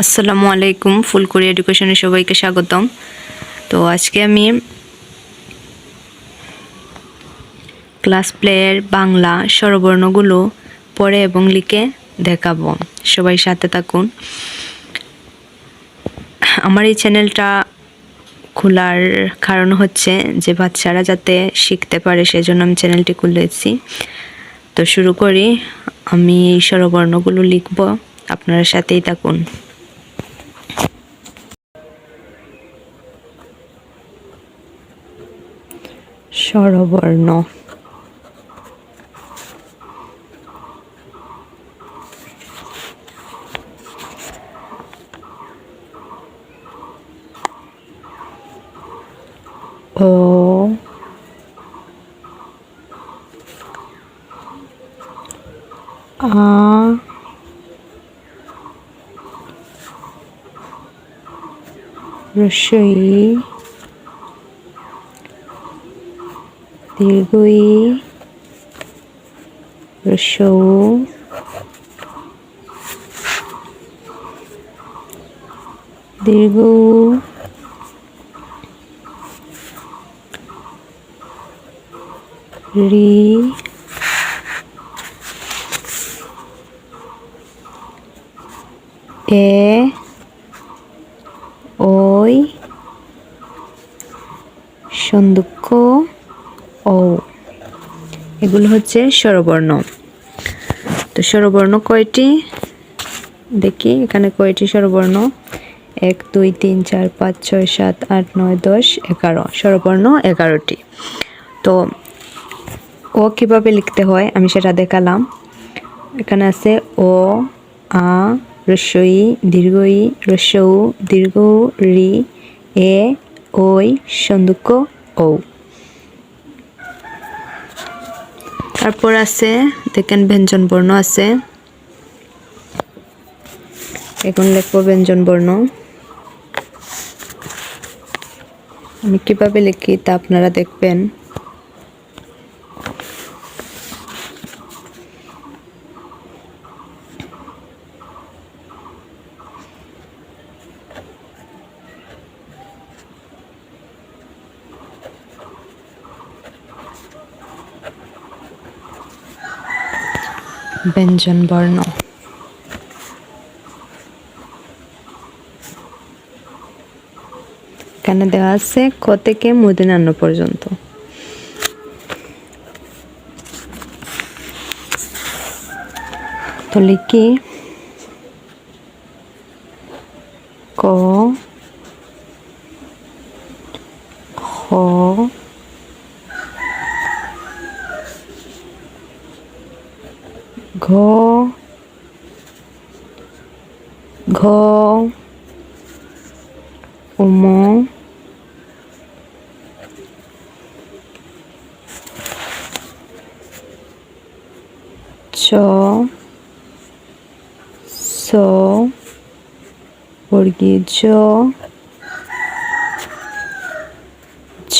আসসালামু আলাইকুম, ফুলকুড়ি এডুকেশনে সবাইকে স্বাগতম। তো আজকে আমি ক্লাস প্লেয়ের বাংলা স্বরবর্ণগুলো পড়ে এবং লিখে দেখাবো। সবাই সাথে থাকুন। আমার এই চ্যানেলটা খোলার কারণ হচ্ছে যে বাচ্চারা যাতে শিখতে পারে, সেজন্য আমি চ্যানেলটি খুলেছি। তো শুরু করি। আমি এই স্বরবর্ণগুলো লিখব, আপনারা সাথেই থাকুন। স্বরবর্ণ ও আ রস্বই দীর্ঘই রস্যৌ দীর্ঘ রি এ ওই সন্দুক্ষ ও, এগুলো হচ্ছে স্বরবর্ণ। তো স্বরবর্ণ কয়টি দেখি, এখানে কয়টি স্বরবর্ণ? 1 2 3 4 5 6 7 8 9 10 11 স্বরবর্ণ 11টি। তো ও কিভাবে লিখতে হয় আমি সেটা দেখালাম। এখানে আছে ও, আ, রস্বই দীর্ঘই রস্যৌ দীর্ঘ রি এ ওই সন্দুক্ষ ও। তারপর আছে দেখেন ব্যঞ্জন বর্ণ আছে। এখন লিখব ব্যঞ্জন বর্ণ। আমি কিভাবে লিখি তা আপনারা দেখবেন। ব্যঞ্জন বর্ণ এখানে দেওয়া আছে ক থেকে মূর্ধন্য পর্যন্ত। তো লিখি ক খ ঘ ঘ উম চ ছ বর্গীয় জ ঝ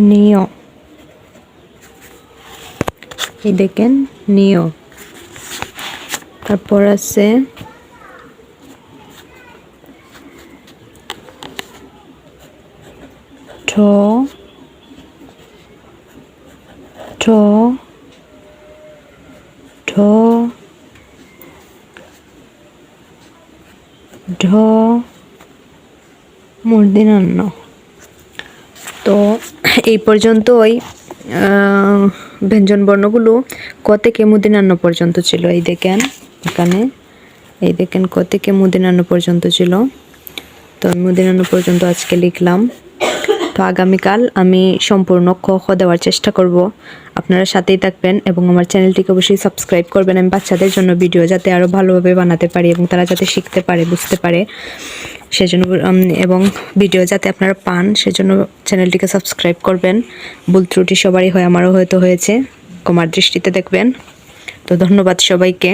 নিয়। এই দেখেন নিয়। তারপর আছে ঠ ঠ ঢ ঢ মূর্ধন্য। তো এই পর্যন্তই ব্যঞ্জন বর্ণগুলো ক থেকে মূর্ধন্য পর্যন্ত ছিল। এই দেখেন এখানে, এই দেখেন ক থেকে মূর্ধন্য পর্যন্ত ছিল। তো মূর্ধন্য পর্যন্ত আজকে লিখলাম। তো আগামীকাল আমি সম্পূর্ণ ক খ দেওয়ার চেষ্টা করব। আপনারা সাথেই থাকবেন এবং আমার চ্যানেলটিকে অবশ্যই সাবস্ক্রাইব করবেন। আমি বাচ্চাদের জন্য ভিডিও যাতে আরও ভালোভাবে বানাতে পারি এবং তারা যাতে শিখতে পারে, বুঝতে পারে, সেজন্য এবং ভিডিও যাতে আপনারা পান সেজন্য চ্যানেলটিকে সাবস্ক্রাইব করবেন। ভুল ত্রুটি সবারই হয়, আমারও হয়তো হয়েছে, ক্ষমার দৃষ্টিতে দেখবেন। তো ধন্যবাদ সবাইকে।